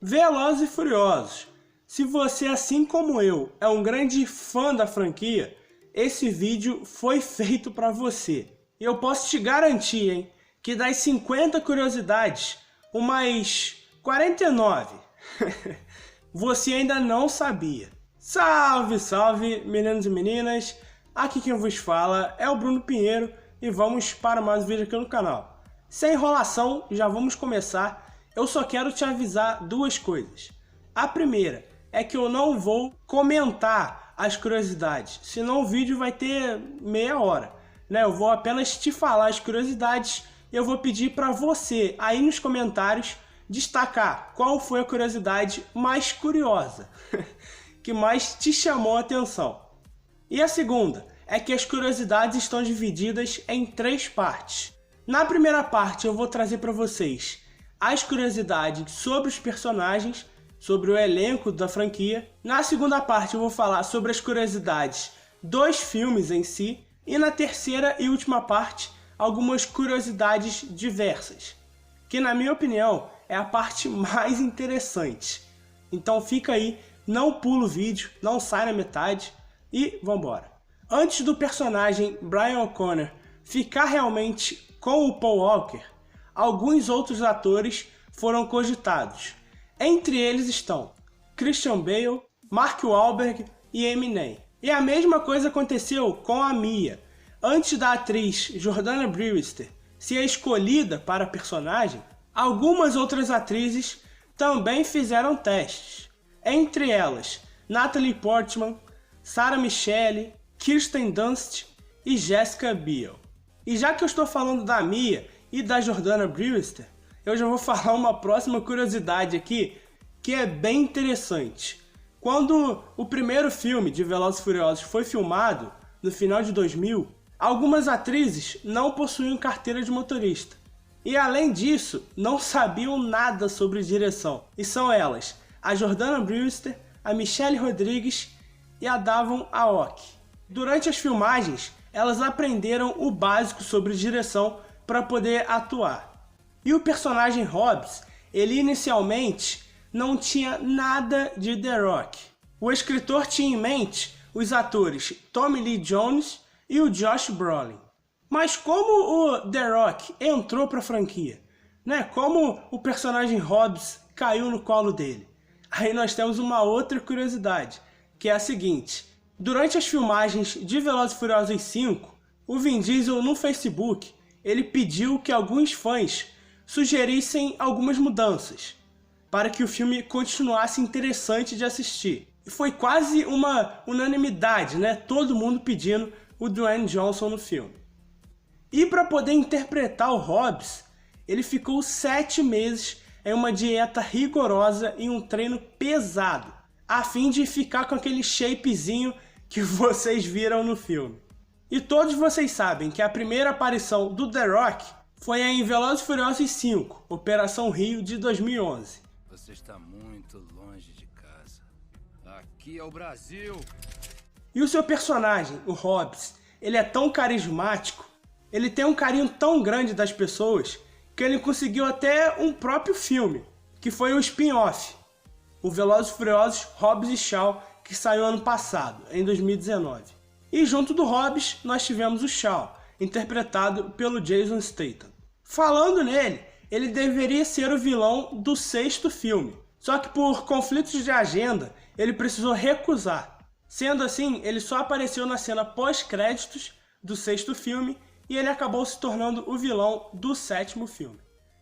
Velozes e Furiosos. Se você, assim como eu, é um grande fã da franquia, esse vídeo foi feito para você. E eu posso te garantir, hein, que das 50 curiosidades, umas 49 você ainda não sabia. Salve, salve, meninos e meninas! Aqui quem vos fala é o Bruno Pinheiro e vamos para mais um vídeo aqui no canal. Sem enrolação, já vamos começar. Eu só quero te avisar duas coisas. A primeira é que eu não vou comentar as curiosidades, senão o vídeo vai ter meia hora, né? Eu vou apenas te falar as curiosidades e eu vou pedir para você aí nos comentários destacar qual foi a curiosidade mais curiosa, que mais te chamou a atenção. E a segunda é que as curiosidades estão divididas em 3 partes. Na primeira parte eu vou trazer para vocês as curiosidades sobre os personagens, sobre o elenco da franquia. Na segunda parte eu vou falar sobre as curiosidades dos filmes em si. E na terceira e última parte, algumas curiosidades diversas, que na minha opinião é a parte mais interessante. Então fica aí, não pula o vídeo, não sai na metade e vambora. Antes do personagem Brian O'Connor ficar realmente com o Paul Walker, alguns outros atores foram cogitados. Entre eles estão Christian Bale, Mark Wahlberg e Eminem. E a mesma coisa aconteceu com a Mia. Antes da atriz Jordana Brewster ser escolhida para a personagem, algumas outras atrizes também fizeram testes. Entre elas, Natalie Portman, Sarah Michelle, Kirsten Dunst e Jessica Biel. E já que eu estou falando da Mia e da Jordana Brewster, eu já vou falar uma próxima curiosidade aqui que é bem interessante. Quando o primeiro filme de Velozes e Furiosos foi filmado, no final de 2000, algumas atrizes não possuíam carteira de motorista. E além disso, não sabiam nada sobre direção. E são elas, a Jordana Brewster, a Michelle Rodrigues e a Davon Aoki. Durante as filmagens, elas aprenderam o básico sobre direção para poder atuar. E o personagem Hobbs, ele inicialmente não tinha nada de The Rock. O escritor tinha em mente os atores Tommy Lee Jones e o Josh Brolin. Mas como o The Rock entrou para a franquia? Né? Como o personagem Hobbs caiu no colo dele? Aí nós temos uma outra curiosidade, que é a seguinte. Durante as filmagens de Velozes e Furiosos 5, o Vin Diesel no Facebook, ele pediu que alguns fãs sugerissem algumas mudanças para que o filme continuasse interessante de assistir. E foi quase uma unanimidade, né? Todo mundo pedindo o Dwayne Johnson no filme. E para poder interpretar o Hobbs, ele ficou 7 meses em uma dieta rigorosa e um treino pesado, a fim de ficar com aquele shapezinho que vocês viram no filme. E todos vocês sabem que a primeira aparição do The Rock foi em Velozes e Furiosos 5, Operação Rio de 2011. Você está muito longe de casa. Aqui é o Brasil. E o seu personagem, o Hobbs, ele é tão carismático, ele tem um carinho tão grande das pessoas, que ele conseguiu até um próprio filme, que foi o spin-off, o Velozes e Furiosos Hobbs e Shaw, que saiu ano passado, em 2019. E junto do Hobbs, nós tivemos o Shaw, interpretado pelo Jason Statham. Falando nele, ele deveria ser o vilão do 6º filme, só que por conflitos de agenda, ele precisou recusar. Sendo assim, ele só apareceu na cena pós-créditos do 6º filme e ele acabou se tornando o vilão do 7º filme.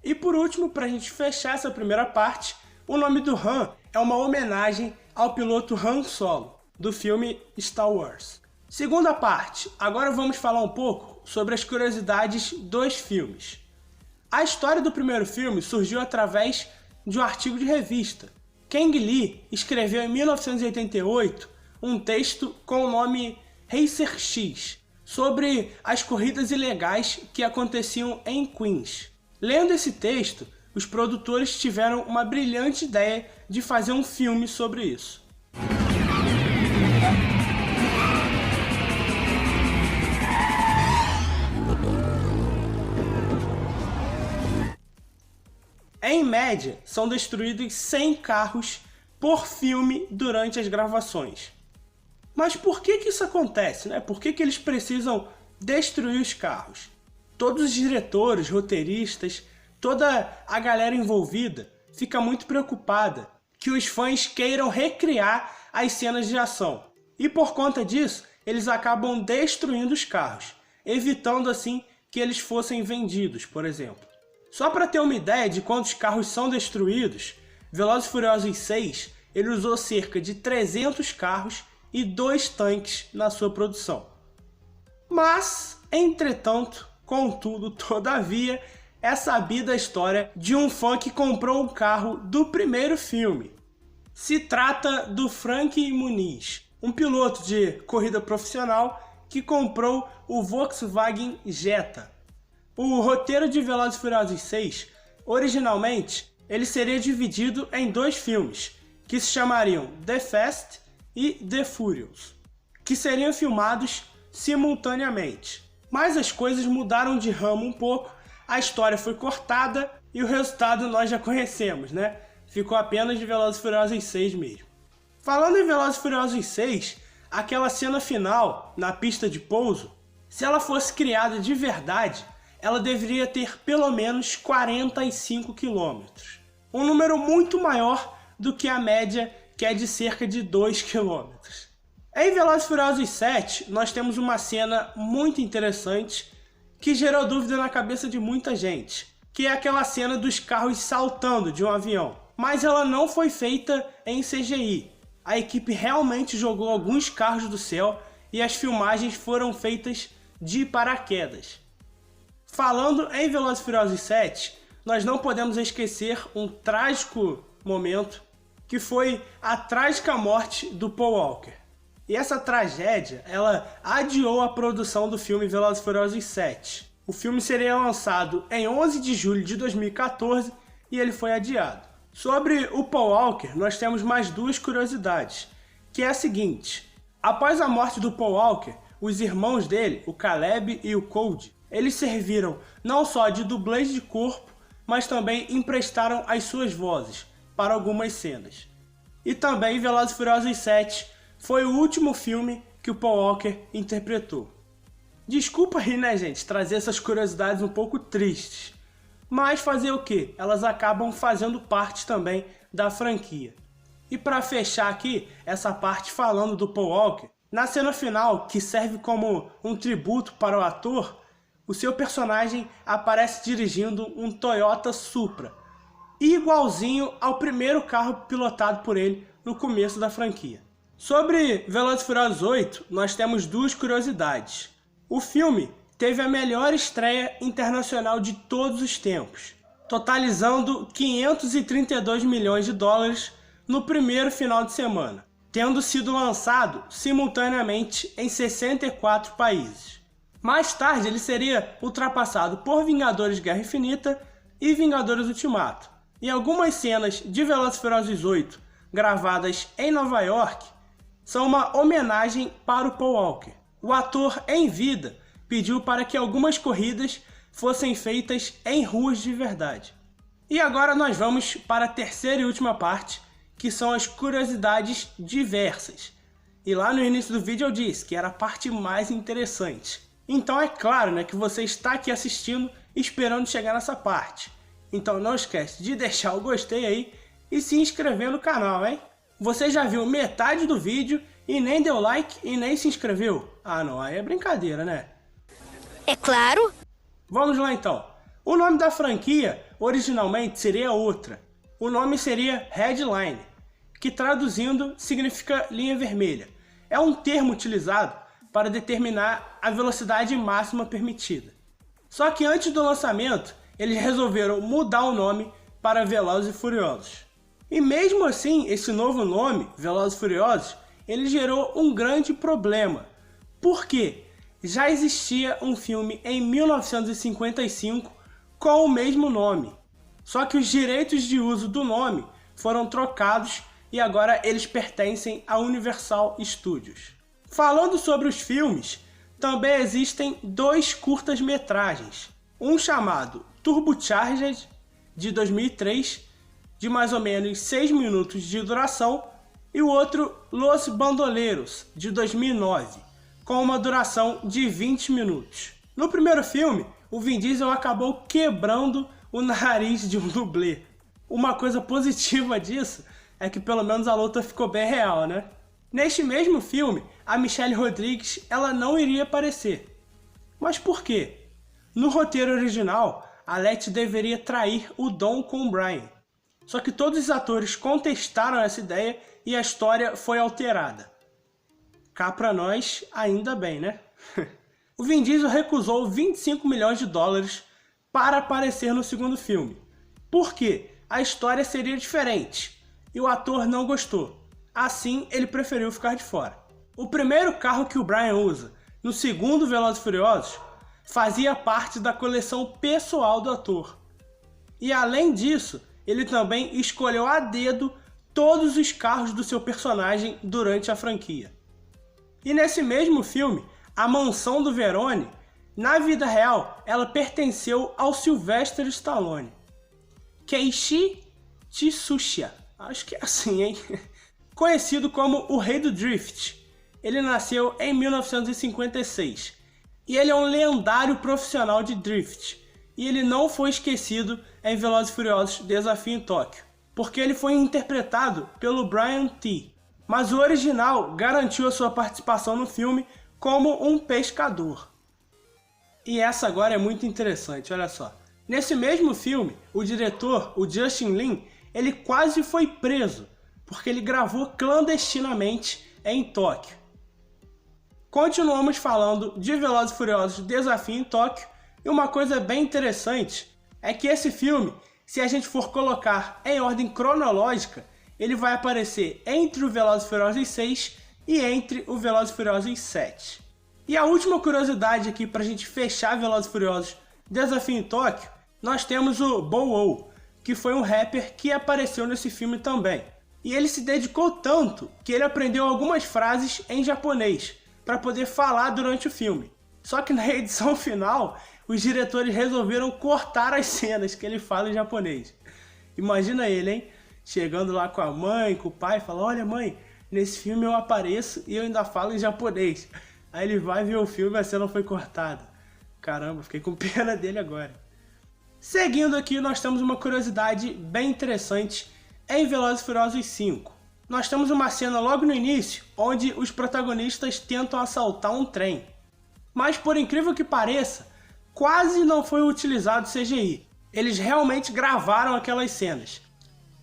E por último, para a gente fechar essa primeira parte, o nome do Han é uma homenagem ao piloto Han Solo, do filme Star Wars. Segunda parte, agora vamos falar um pouco sobre as curiosidades dos filmes. A história do primeiro filme surgiu através de um artigo de revista. Kang Lee escreveu em 1988 um texto com o nome Racer X, sobre as corridas ilegais que aconteciam em Queens. Lendo esse texto, os produtores tiveram uma brilhante ideia de fazer um filme sobre isso. Em média, são destruídos 100 carros por filme durante as gravações. Mas por que isso acontece, né? Por que eles precisam destruir os carros? Todos os diretores, roteiristas, toda a galera envolvida fica muito preocupada que os fãs queiram recriar as cenas de ação. E por conta disso, eles acabam destruindo os carros, evitando assim que eles fossem vendidos, por exemplo. Só para ter uma ideia de quantos carros são destruídos, Velozes e Furiosos 6 ele usou cerca de 300 carros e 2 tanques na sua produção. Mas, entretanto, contudo, todavia, é sabida a história de um fã que comprou um carro do primeiro filme. Se trata do Frank Muniz, um piloto de corrida profissional que comprou o Volkswagen Jetta. O roteiro de Velozes e Furiosos 6, originalmente, ele seria dividido em 2 filmes, que se chamariam The Fast e The Furious, que seriam filmados simultaneamente. Mas as coisas mudaram de ramo um pouco, a história foi cortada e o resultado nós já conhecemos, né? Ficou apenas de Velozes e Furiosos 6 mesmo. Falando em Velozes e Furiosos 6, aquela cena final, na pista de pouso, se ela fosse criada de verdade, ela deveria ter pelo menos 45 km. Um número muito maior do que a média, que é de cerca de 2 km. Em Velozes e Furiosos 7, nós temos uma cena muito interessante que gerou dúvida na cabeça de muita gente, que é aquela cena dos carros saltando de um avião. Mas ela não foi feita em CGI. A equipe realmente jogou alguns carros do céu e as filmagens foram feitas de paraquedas. Falando em Velozes e Furiosos 7, nós não podemos esquecer um trágico momento, que foi a trágica morte do Paul Walker. E essa tragédia, ela adiou a produção do filme Velozes e Furiosos 7. O filme seria lançado em 11 de julho de 2014 e ele foi adiado. Sobre o Paul Walker, nós temos mais 2 curiosidades, que é a seguinte: após a morte do Paul Walker, os irmãos dele, o Caleb e o Cody, eles serviram não só de dublês de corpo, mas também emprestaram as suas vozes para algumas cenas. E também Velozes e Furiosos 7 foi o último filme que o Paul Walker interpretou. Desculpa aí, né, gente, trazer essas curiosidades um pouco tristes. Mas fazer o quê? Elas acabam fazendo parte também da franquia. E para fechar aqui essa parte falando do Paul Walker, na cena final, que serve como um tributo para o ator, o seu personagem aparece dirigindo um Toyota Supra, igualzinho ao primeiro carro pilotado por ele no começo da franquia. Sobre Velozes e Furiosos 8, nós temos 2 curiosidades. O filme teve a melhor estreia internacional de todos os tempos, totalizando 532 milhões de dólares no primeiro final de semana, tendo sido lançado simultaneamente em 64 países. Mais tarde ele seria ultrapassado por Vingadores Guerra Infinita e Vingadores Ultimato. E algumas cenas de Velozes e Furiosos 8 gravadas em Nova York são uma homenagem para o Paul Walker. O ator em vida pediu para que algumas corridas fossem feitas em ruas de verdade. E agora nós vamos para a terceira e última parte, que são as curiosidades diversas. E lá no início do vídeo eu disse que era a parte mais interessante. Então é claro, né, que você está aqui assistindo esperando chegar nessa parte. Então não esquece de deixar o gostei aí e se inscrever no canal, hein? Você já viu metade do vídeo e nem deu like e nem se inscreveu? Ah não, aí é brincadeira, né? É claro. Vamos lá então. O nome da franquia originalmente seria outra. O nome seria Redline, que traduzindo significa linha vermelha. É um termo utilizado para determinar a velocidade máxima permitida. Só que antes do lançamento, eles resolveram mudar o nome para Velozes e Furiosos. E mesmo assim, esse novo nome, Velozes e Furiosos, ele gerou um grande problema. Por quê? Já existia um filme em 1955 com o mesmo nome. Só que os direitos de uso do nome foram trocados e agora eles pertencem à Universal Studios. Falando sobre os filmes, também existem 2 curtas-metragens. Um chamado Turbocharged de 2003, de mais ou menos 6 minutos de duração, e o outro Los Bandoleros, de 2009, com uma duração de 20 minutos. No primeiro filme, o Vin Diesel acabou quebrando o nariz de um dublê. Uma coisa positiva disso é que pelo menos a luta ficou bem real, né? Neste mesmo filme, a Michelle Rodrigues ela não iria aparecer. Mas por quê? No roteiro original, a Letty deveria trair o Dom com o Brian. Só que todos os atores contestaram essa ideia e a história foi alterada. Cá pra nós, ainda bem, né? O Vin Diesel recusou 25 milhões de dólares para aparecer no segundo filme. Por quê? A história seria diferente e o ator não gostou. Assim, ele preferiu ficar de fora. O primeiro carro que o Brian usa no segundo Velozes e Furiosos fazia parte da coleção pessoal do ator. E além disso, ele também escolheu a dedo todos os carros do seu personagem durante a franquia. E nesse mesmo filme, a mansão do Verone, na vida real, ela pertenceu ao Sylvester Stallone. Keiichi Tsuchiya, acho que é assim, hein? Conhecido como o Rei do Drift. Ele nasceu em 1956 e ele é um lendário profissional de drift. E ele não foi esquecido em Velozes e Furiosos Desafio em Tóquio, porque ele foi interpretado pelo Brian Tee. Mas o original garantiu a sua participação no filme como um pescador. E essa agora é muito interessante, olha só. Nesse mesmo filme, o diretor, o Justin Lin, ele quase foi preso, porque ele gravou clandestinamente em Tóquio. Continuamos falando de Velozes e Furiosos Desafio em Tóquio, e uma coisa bem interessante é que esse filme, se a gente for colocar em ordem cronológica, ele vai aparecer entre o Velozes e Furiosos 6 e entre o Velozes e Furiosos 7. E a última curiosidade aqui pra gente fechar Velozes e Furiosos Desafio em Tóquio, nós temos o Bow-Wow, que foi um rapper que apareceu nesse filme também. E ele se dedicou tanto que ele aprendeu algumas frases em japonês para poder falar durante o filme. Só que na edição final, os diretores resolveram cortar as cenas que ele fala em japonês. Imagina ele, hein? Chegando lá com a mãe, com o pai, fala: olha mãe, nesse filme eu apareço e eu ainda falo em japonês. Aí ele vai ver o filme e a cena foi cortada. Caramba, fiquei com pena dele agora. Seguindo aqui, nós temos uma curiosidade bem interessante em Velozes e Furiosos 5. Nós temos uma cena logo no início, onde os protagonistas tentam assaltar um trem. Mas por incrível que pareça, quase não foi utilizado CGI. Eles realmente gravaram aquelas cenas.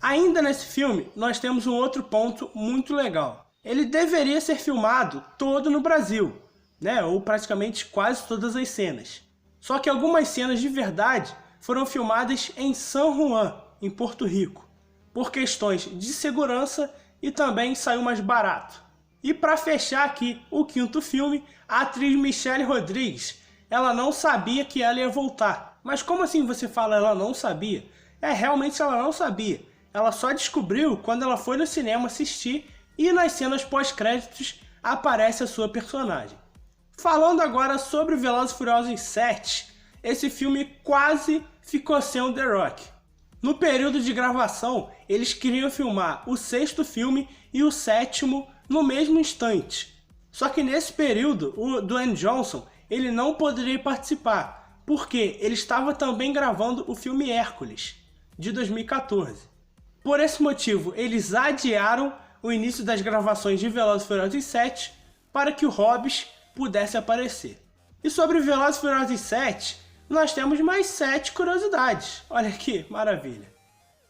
Ainda nesse filme, nós temos um outro ponto muito legal. Ele deveria ser filmado todo no Brasil, né? Ou praticamente quase todas as cenas. Só que algumas cenas de verdade foram filmadas em San Juan, em Porto Rico, por questões de segurança e também saiu mais barato. E para fechar aqui o quinto filme, a atriz Michelle Rodrigues, ela não sabia que ela ia voltar. Mas como assim você fala ela não sabia? Realmente ela não sabia. Ela só descobriu quando ela foi no cinema assistir e nas cenas pós-créditos aparece a sua personagem. Falando agora sobre Velozes e Furiosos 7, esse filme quase ficou sem o The Rock. No período de gravação, eles queriam filmar o sexto filme e o sétimo no mesmo instante. Só que nesse período, o Dwayne Johnson ele não poderia participar, porque ele estava também gravando o filme Hércules, de 2014. Por esse motivo, eles adiaram o início das gravações de Velozes e Furiosos 7 para que o Hobbs pudesse aparecer. E sobre Velozes e Furiosos 7, nós temos mais 7 curiosidades. Olha que maravilha.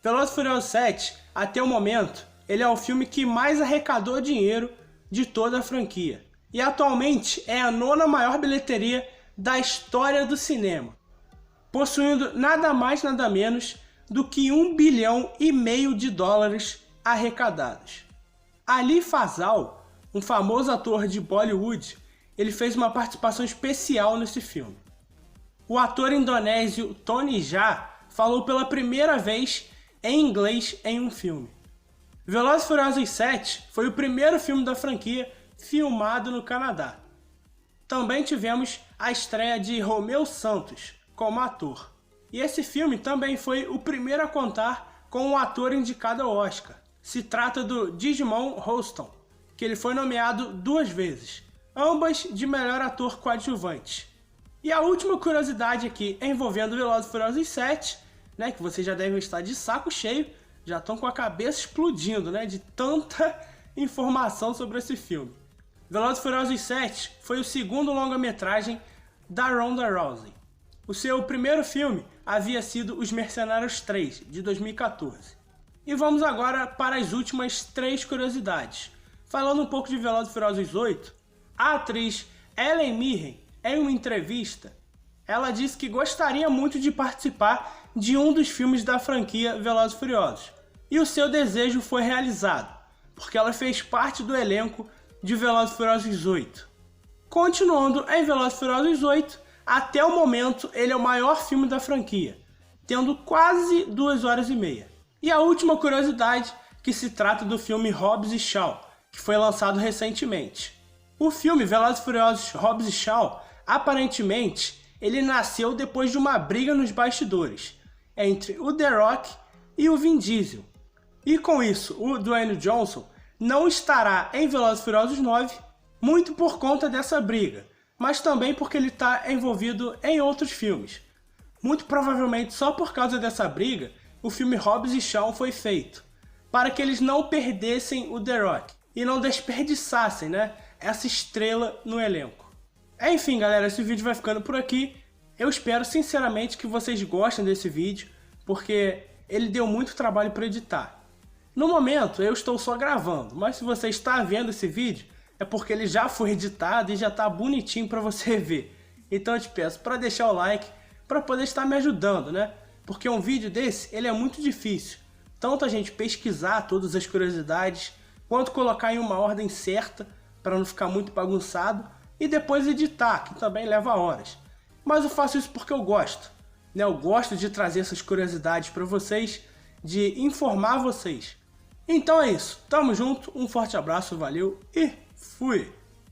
Velozes e Furiosos 7, até o momento, ele é o filme que mais arrecadou dinheiro de toda a franquia. E atualmente é a 9ª maior bilheteria da história do cinema, possuindo nada mais nada menos do que $1,5 bilhão de dólares arrecadados. Ali Fazal, um famoso ator de Bollywood, ele fez uma participação especial nesse filme. O ator indonésio Tony Jaa falou pela primeira vez em inglês em um filme. Velozes e Furiosos 7 foi o primeiro filme da franquia filmado no Canadá. Também tivemos a estreia de Romeu Santos como ator. E esse filme também foi o primeiro a contar com um ator indicado ao Oscar. Se trata do Digimon Houston, que ele foi nomeado 2 vezes, ambas de melhor ator coadjuvante. E a última curiosidade aqui envolvendo Velozes e Furiosos 7, né, que vocês já devem estar de saco cheio, já estão com a cabeça explodindo, né, de tanta informação sobre esse filme. Velozes e Furiosos 7 foi o segundo longa-metragem da Ronda Rousey. O seu primeiro filme havia sido Os Mercenários 3, de 2014. E vamos agora para as últimas 3 curiosidades. Falando um pouco de Velozes e Furiosos 8, a atriz Helen Mirren, em uma entrevista, ela disse que gostaria muito de participar de um dos filmes da franquia Velozes e Furiosos. E o seu desejo foi realizado, porque ela fez parte do elenco de Velozes e Furiosos 8. Continuando em Velozes e Furiosos 8, até o momento ele é o maior filme da franquia, tendo quase 2 horas e meia. E a última curiosidade, que se trata do filme Hobbs e Shaw, que foi lançado recentemente. O filme Velozes e Furiosos Hobbs e Shaw, aparentemente, ele nasceu depois de uma briga nos bastidores entre o The Rock e o Vin Diesel. E com isso, o Dwayne Johnson não estará em Velozes e Furiosos 9, muito por conta dessa briga, mas também porque ele está envolvido em outros filmes. Muito provavelmente só por causa dessa briga, o filme Hobbs e Shaw foi feito, para que eles não perdessem o The Rock e não desperdiçassem, né, essa estrela no elenco. Enfim, galera, esse vídeo vai ficando por aqui. Eu espero sinceramente que vocês gostem desse vídeo, porque ele deu muito trabalho para editar. No momento eu estou só gravando, mas se você está vendo esse vídeo, é porque ele já foi editado e já está bonitinho para você ver. Então eu te peço para deixar o like, para poder estar me ajudando, né? Porque um vídeo desse, ele é muito difícil. Tanto a gente pesquisar todas as curiosidades, quanto colocar em uma ordem certa, para não ficar muito bagunçado, e depois editar, que também leva horas. Mas eu faço isso porque eu gosto, né? Eu gosto de trazer essas curiosidades para vocês, de informar vocês. Então é isso, tamo junto, um forte abraço, valeu e fui!